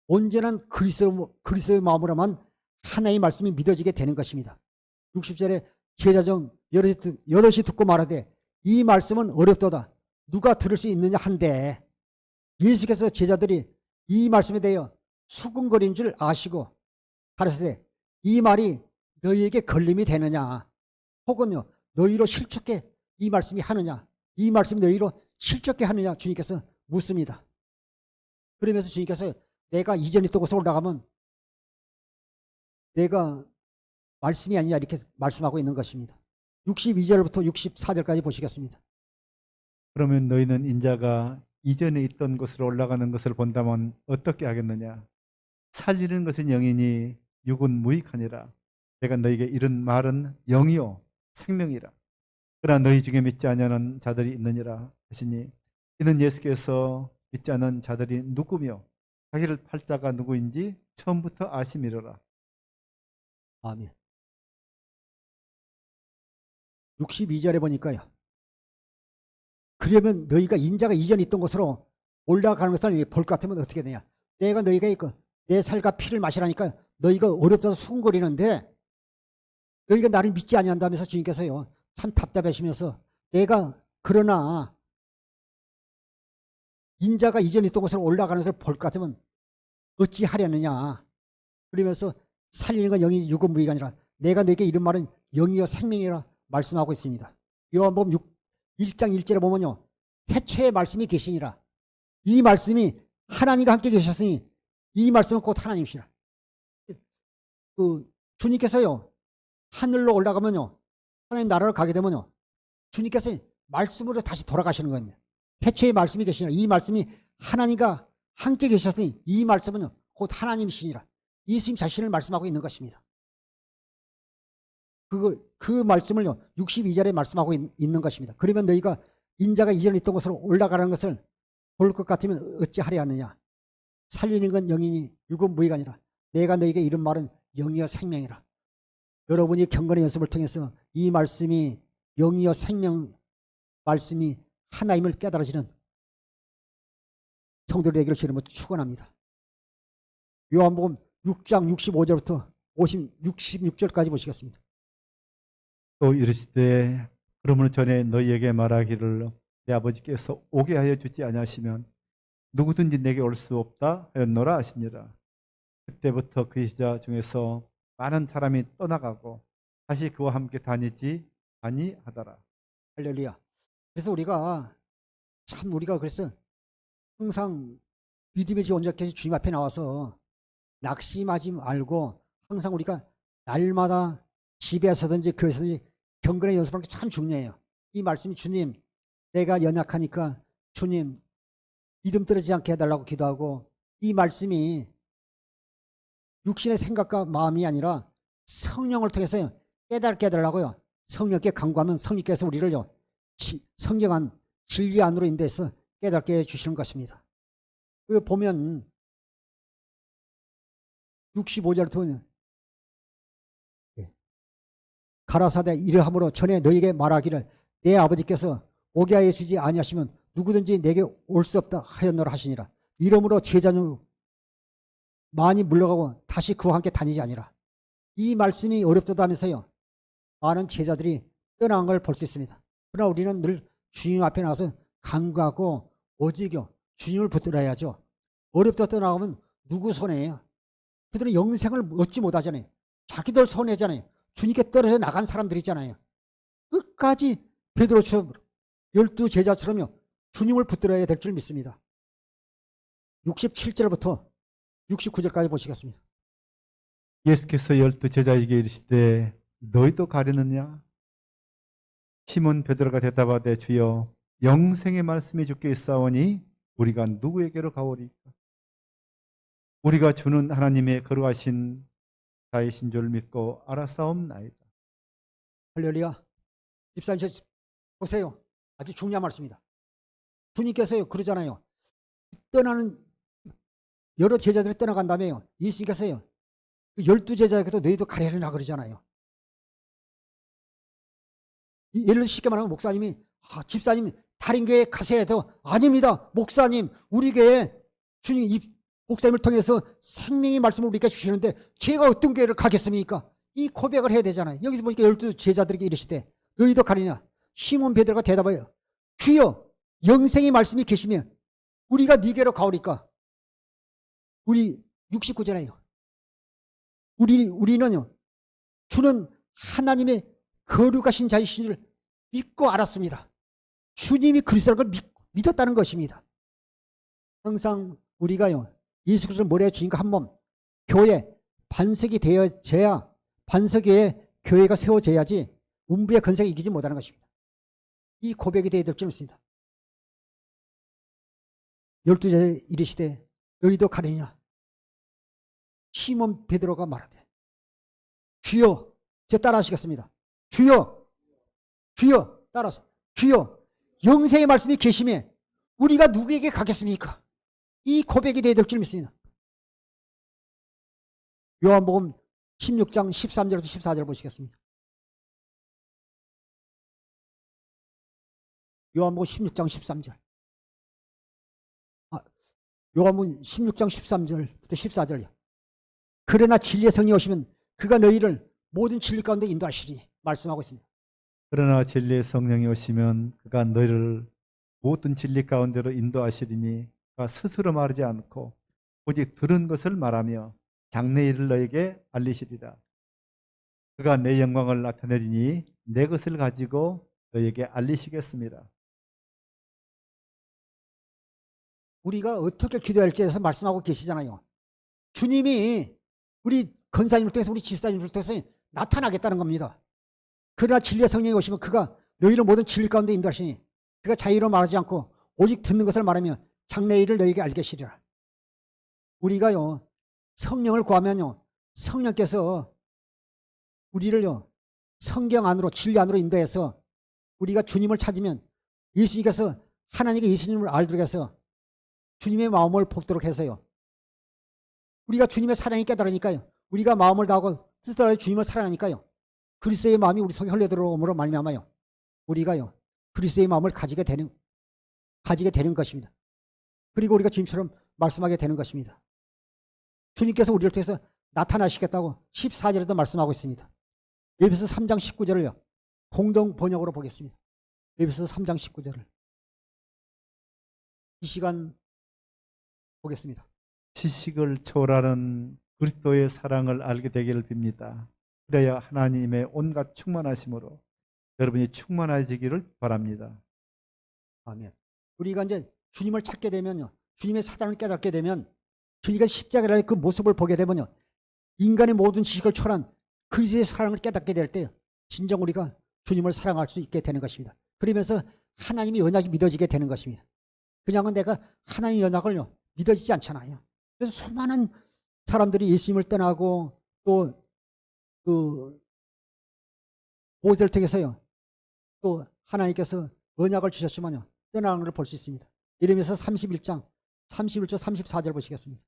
온전한 그리스도의 마음으로만 하나님의 말씀이 믿어지게 되는 것입니다. 60절에 제자 중 여럿이 듣고 말하되 이 말씀은 어렵도다. 누가 들을 수 있느냐 한데, 예수께서 제자들이 이 말씀에 대하여 수군거린 줄 아시고 가르치되 이 말이 너희에게 걸림이 되느냐, 혹은요 너희로 실족해 이 말씀이 하느냐, 이 말씀이 너희로 실족해 하느냐 주님께서 묻습니다. 그러면서 주님께서 내가 이전 있던 곳에 올라가면 내가 말씀이 아니냐 이렇게 말씀하고 있는 것입니다. 62절부터 64절까지 보시겠습니다. 그러면 너희는 인자가 이전에 있던 곳으로 올라가는 것을 본다면 어떻게 하겠느냐? 살리는 것은 영이니 육은 무익하니라. 내가 너희에게 이런 말은 영이요 생명이라. 그러나 너희 중에 믿지 아니하는 자들이 있느니라 하시니, 이는 예수께서 믿지 않는 자들이 누구며 자기를 팔 자가 누구인지 처음부터 아심이로라. 아멘. 62절에 보니까요, 그러면 너희가 인자가 이전에 있던 곳으로 올라가는 것을 볼 것 같으면 어떻게 되냐? 내가 너희가 있고 내 살과 피를 마시라니까 너희가 어렵다고 수군거리는데 너희가 나를 믿지 아니한다면서 주님께서요 참 답답하시면서 내가 그러나 인자가 이전에 있던 곳으로 올라가는 것을 볼 것 같으면 어찌 하려느냐. 그러면서 살리는 건 영이 유건무이가 아니라 내가 너에게 이런 말은 영이여 생명이라 말씀하고 있습니다. 요한복음 1장 1절에 보면요. 태초에 말씀이 계시니라. 이 말씀이 하나님과 함께 계셨으니 이 말씀은 곧 하나님이시라. 주님께서요. 하늘로 올라가면요. 하나님 나라로 가게 되면요. 주님께서 말씀으로 다시 돌아가시는 겁니다. 태초에 말씀이 계시니라. 이 말씀이 하나님과 함께 계셨으니 이 말씀은 곧 하나님이시니라. 예수님 자신을 말씀하고 있는 것입니다. 그 말씀을요. 62절에 말씀하고 있는 것입니다. 그러면 너희가 인자가 이전에 있던 곳으로 올라가는 것을 볼 것 같으면 어찌 하려 하느냐. 살리는 건 영이니 유건무이가 아니라 내가 너희에게 이런 말은 영이여 생명이라. 여러분이 경건의 연습을 통해서 이 말씀이 영이여 생명 말씀이 하나님을 깨달아지는 성도들 되기를 주님으로 축원합니다. 요한복음 6장 65절부터 66절까지 보시겠습니다. 또 이르시되 그러므로 전에 너희에게 말하기를 내 아버지께서 오게 하여 주지 아니하시면 누구든지 내게 올 수 없다 하였노라 하시니라. 그때부터 그 제자 중에서 많은 사람이 떠나가고 다시 그와 함께 다니지 아니하더라. 할렐루야. 그래서 우리가 그래서 항상 믿음의 주 온전케 주님 앞에 나와서 낙심하지 말고 항상 우리가 날마다 집에서든지 교회에서든지 경건의 연습하는 게 참 중요해요. 이 말씀이 주님 내가 연약하니까 주님 믿음 떨어지지 않게 해달라고 기도하고 이 말씀이 육신의 생각과 마음이 아니라 성령을 통해서 깨닫게 해달라고요. 성령께 간구하면 성령께서 우리를요. 성경한 진리 안으로 인도해서 깨닫게 해주시는 것입니다. 그 보면 65절부터 보면 가라사대 이러함으로 전에 너에게 말하기를 내 아버지께서 오게 하여 주지 아니하시면 누구든지 내게 올 수 없다 하였노라 하시니라. 이러므로 제자는 많이 물러가고 다시 그와 함께 다니지 아니라. 이 말씀이 어렵다고 하면서요. 많은 제자들이 떠나간 걸 볼 수 있습니다. 그러나 우리는 늘 주님 앞에 나와서 간구하고 오직여 주님을 붙들어야죠. 어렵다 떠나가면 누구 손해예요? 그들은 영생을 얻지 못하잖아요. 자기들 손해잖아요. 주님께 떨어져 나간 사람들이잖아요. 끝까지 베드로처럼 12제자처럼요. 주님을 붙들어야 될 줄 믿습니다. 67절부터 69절까지 보시겠습니다. 예수께서 12제자에게 이르시되 너희도 가려느냐? 시몬 베드로가 대답하되 주여 영생의 말씀이 주께 있사오니 우리가 누구에게로 가오리까? 우리가 주는 하나님의 거룩하신 자이신 줄 믿고 알았사옵나이다. 할렐루야. 집사님 보세요. 아주 중요한 말씀입니다. 주님께서요 그러잖아요. 떠나는 여러 제자들이 떠나간 다음에요. 예수님께서요 12제자에게도 너희도 가려라 그러잖아요. 예를 들어 쉽게 말하면 목사님이 집사님 다른 교회에 가셔야 돼요. 아닙니다. 목사님 우리 교회에 주님 이 목사님을 통해서 생명의 말씀을 우리에게 주시는데 제가 어떤 교회를 가겠습니까? 이 고백을 해야 되잖아요. 여기서 보니까 12제자들에게 이르시되 너희도 가리냐? 시몬 베드로가 대답하여 주여 영생의 말씀이 계시면 우리가 네게로 가오리까? 우리 69절에요. 우리는요 주는 하나님의 거룩하신 자이신 줄 믿고 알았습니다. 주님이 그리스도라는 걸 믿었다는 것입니다. 항상 우리가요 예수 그리스도 머리에 주님과 한 몸 교회 반석이 되어져야 반석에 교회가 세워져야지 운부의 건색이 이기지 못하는 것입니다. 이 고백이 되어야 될 줄 믿습니다. 12제자 이르시되 너희도 가리냐? 시몬 베드로가 말하되 주여, 저 따라 하시겠습니다. 주여, 주여, 따라서 주여, 영생의 말씀이 계시면 우리가 누구에게 가겠습니까? 이 고백이 되어야 될 줄 믿습니다. 요한복음 16장 13절부터 14절 보시겠습니다. 요한복음 16장 13절. 요한복음 16장 13절부터 14절이요. 그러나 진리의 성령이 오시면 그가 너희를 모든 진리 가운데 인도하시리니 말씀하고 있습니다. 그러나 진리의 성령이 오시면 그가 너희를 모든 진리 가운데로 인도하시리니 그가 스스로 말하지 않고 오직 들은 것을 말하며 장래일을 너에게 알리시리라. 그가 내 영광을 나타내리니 내 것을 가지고 너에게 알리시겠습니다. 우리가 어떻게 기도해야 할지에 대해서 말씀하고 계시잖아요. 주님이 우리 권사님을 통해서 우리 집사님을 통해서 나타나겠다는 겁니다. 그러나 진리의 성령이 오시면 그가 너희를 모든 진리 가운데 인도하시니 그가 자유로 말하지 않고 오직 듣는 것을 말하며 장래일을 너희에게 알게 하시리라. 우리가요 성령을 구하면요 성령께서 우리를요 성경 안으로 진리 안으로 인도해서 우리가 주님을 찾으면 예수님께서 하나님께 예수님을 알도록 해서 주님의 마음을 복도록 해서요 우리가 주님의 사랑이 깨달으니까요 우리가 마음을 다하고 뜻을 다하여 주님을 사랑하니까요 그리스도의 마음이 우리 속에 흘러들어옴으로 말미암아요 우리가요 그리스도의 마음을 가지게 되는 것입니다. 그리고 우리가 주님처럼 말씀하게 되는 것입니다. 주님께서 우리를 통해서 나타나시겠다고 14절에도 말씀하고 있습니다. 에베소서 3장 19절을요 공동 번역으로 보겠습니다. 에베소서 3장 19절을 이 시간 보겠습니다. 지식을 초월하는 그리스도의 사랑을 알게 되기를 빕니다. 그래야 하나님의 온갖 충만하심으로 여러분이 충만해지기를 바랍니다. 아멘. 우리가 이제 주님을 찾게 되면요 주님의 사랑을 깨닫게 되면 주님과 십자가의 그 모습을 보게 되면요 인간의 모든 지식을 초월한 그리스도의 사랑을 깨닫게 될 때 진정 우리가 주님을 사랑할 수 있게 되는 것입니다. 그러면서 하나님의 언약이 믿어지게 되는 것입니다. 그냥은 내가 하나님의 언약을요 믿어지지 않잖아요. 그래서 수많은 사람들이 예수님을 떠나고 또 그 모세를 통해서요 또 하나님께서 언약을 주셨지만요 떠나는 것을 볼 수 있습니다. 이러면서 31장 31절 34절 보시겠습니다.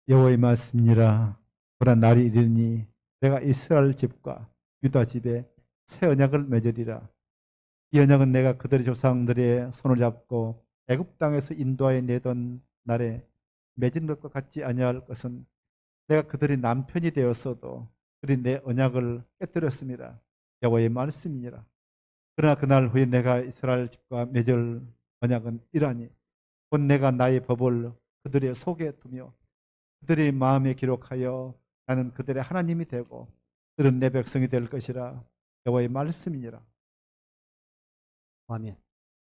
여호와의 말씀이라. 보라 날이 이르니 내가 이스라엘 집과 유다 집에 새 언약을 맺으리라. 이 언약은 내가 그들의 조상들의 손을 잡고 애굽 땅에서 인도하여 내던 날에 맺은 것과 같지 아니할 것은 내가 그들의 남편이 되었어도 그들이 내 언약을 깨뜨렸습니다. 여호와의 말씀이니라. 그러나 그날 후에 내가 이스라엘 집과 맺을 언약은 이러하니 곧 내가 나의 법을 그들의 속에 두며 그들의 마음에 기록하여 나는 그들의 하나님이 되고 그들은 내 백성이 될 것이라. 여호와의 말씀이니라. 아멘.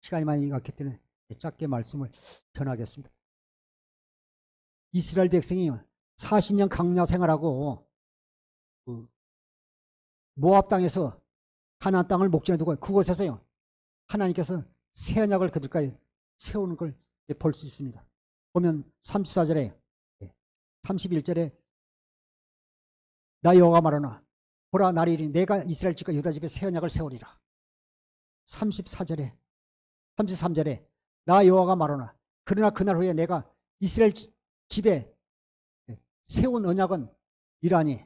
시간이 많이 갔기 때문에 짧게 말씀을 전하겠습니다. 이스라엘 백성이 40년 광야 생활하고 모압 땅에서 가나안 땅을 목전에 두고 그곳에서요 하나님께서 새 언약을 그들까지 세우는 걸 볼 수 있습니다. 보면 34절에 31절에 나 여호와가 말하노라 보라 날이 이르니 내가 이스라엘 집과 유다 집에 새 언약을 세우리라. 34절에 33절에 나 여호와가 말하노라 그러나 그날 후에 내가 이스라엘 집에 세운 언약은 이러하니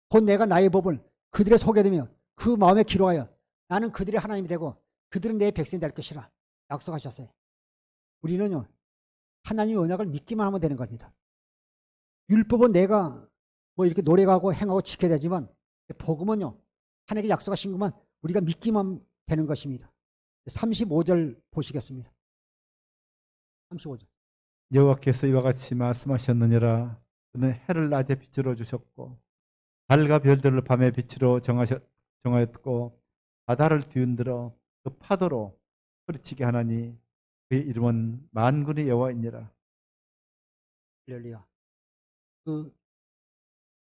곧 내가 나의 법을 그들의 속에 두며 그 마음에 기록하여 나는 그들의 하나님이 되고 그들은 내 백성이 될 것이라 약속하셨어요. 우리는요 하나님의 언약을 믿기만 하면 되는 겁니다. 율법은 내가 뭐 이렇게 노력하고 행하고 지켜야 되지만 복음은요 하나님께 약속하신 것만 우리가 믿기만 되는 것입니다. 35절 보시겠습니다. 35절 여호와께서 이와 같이 말씀하셨느니라. 그는 해를 낮에 빛으로 주셨고 달과 별들을 밤의 빛으로 정하였고 바다를 뒤흔들어 그 파도로 소리치게 하나니 그의 이름은 만군의 여호와이니라. 할렐루야. 그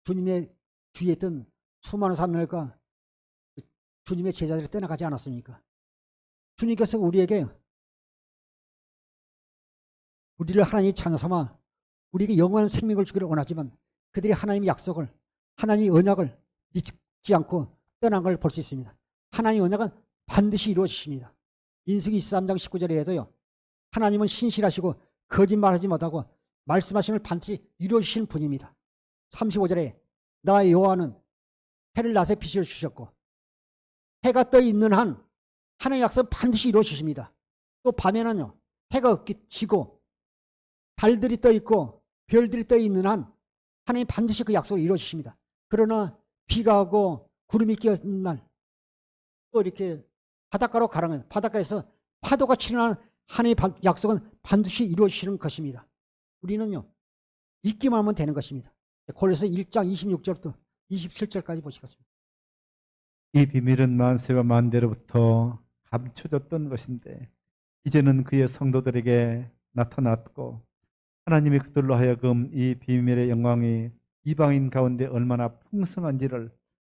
주님의 뒤에 있던 수많은 사람들과 주님의 제자들이 떠나가지 않았습니까? 주님께서 우리에게 우리를 하나님이 찬양삼아 우리에게 영원한 생명을 주기를 원하지만 그들이 하나님의 약속을 하나님의 언약을 믿지 않고 떠난 걸 볼 수 있습니다. 하나님의 언약은 반드시 이루어지십니다. 민수기 23장 19절에도요. 하나님은 신실하시고 거짓말하지 못하고 말씀하신 걸 반드시 이루어주시는 분입니다. 35절에 나 여호와는 해를 낮에 빛을 주셨고 해가 떠 있는 한 하나님의 약속은 반드시 이루어주십니다. 또 밤에는요. 해가 지고 달들이 떠 있고 별들이 떠 있는 한 하나님 반드시 그 약속을 이루어주십니다. 그러나 비가 오고 구름이 끼었는 날 또 이렇게 바닷가로 가라는 거예요. 바닷가에서 파도가 치는 하나님의 약속은 반드시 이루어지는 것입니다. 우리는요, 믿기만 하면 되는 것입니다. 고린도서 1장 26절부터 27절까지 보시겠습니다. 이 비밀은 만세와 만대로부터 감춰졌던 것인데 이제는 그의 성도들에게 나타났고 하나님이 그들로 하여금 이 비밀의 영광이 이방인 가운데 얼마나 풍성한지를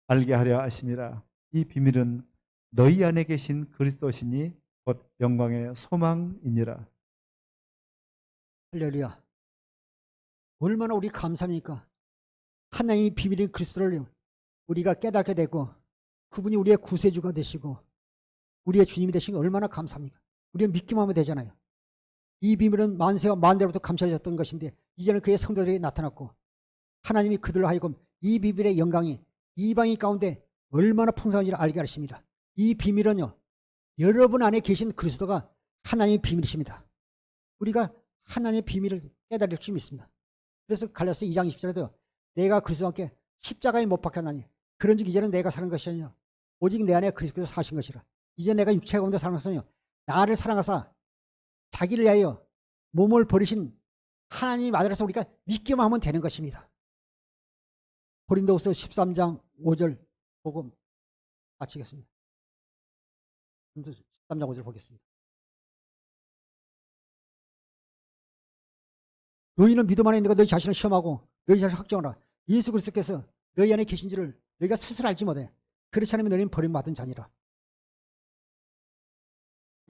알게 하려 하심이라. 이 비밀은 너희 안에 계신 그리스도시니 곧 영광의 소망이니라. 할렐루야. 얼마나 우리 감사합니까? 하나님의 비밀인 그리스도를 우리가 깨닫게 되고 그분이 우리의 구세주가 되시고 우리의 주님이 되시고 얼마나 감사합니까? 우리가 믿기만 하면 되잖아요. 이 비밀은 만세와 만대로부터 감춰졌던 것인데 이제는 그의 성도들에게 나타났고 하나님이 그들로 하여금 이 비밀의 영광이 이방인 가운데 얼마나 풍성한지를 알게 하십니다. 이 비밀은요, 여러분 안에 계신 그리스도가 하나님의 비밀이십니다. 우리가 하나님의 비밀을 깨달을 수 있습니다. 그래서 갈라디아서 2장 20절에도 내가 그리스도와 함께 십자가에 못 박혔나니 그런즉 이제는 내가 사는 것이 아니요 오직 내 안에 그리스도께서 사신 것이라. 이제 내가 육체 가운데 사는 것은요 나를 사랑하사 자기를 위하여 몸을 버리신 하나님 아들에서 우리가 믿기만 하면 되는 것입니다. 고린도후서 13장 5절 보고 마치겠습니다. 13장 5절 보겠습니다. 너희는 믿음 안에 있는 가 너희 자신을 시험하고 너희 자신을 확정하라. 예수 그리스도께서 너희 안에 계신지를 너희가 스스로 알지 못해. 그렇지 않으면 너희는 버림받은 자니라.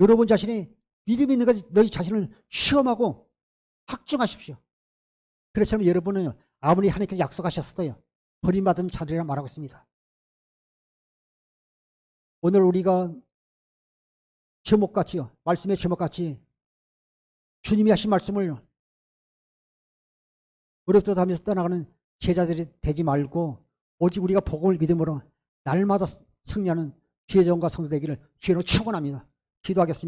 여러분 자신이 믿음이 있는 가 너희 자신을 시험하고 확정하십시오. 그렇지 않으면 여러분은 아무리 하나님께서 약속하셨어도 버림받은 자들이라 말하고 있습니다. 오늘 우리가 제목같이요, 말씀의 제목같이 주님이 하신 말씀을 어렵다 하면서 떠나가는 제자들이 되지 말고 오직 우리가 복음을 믿음으로 날마다 승리하는 주의 종과 성도 되기를 주의로 축원합니다. 기도하겠습니다.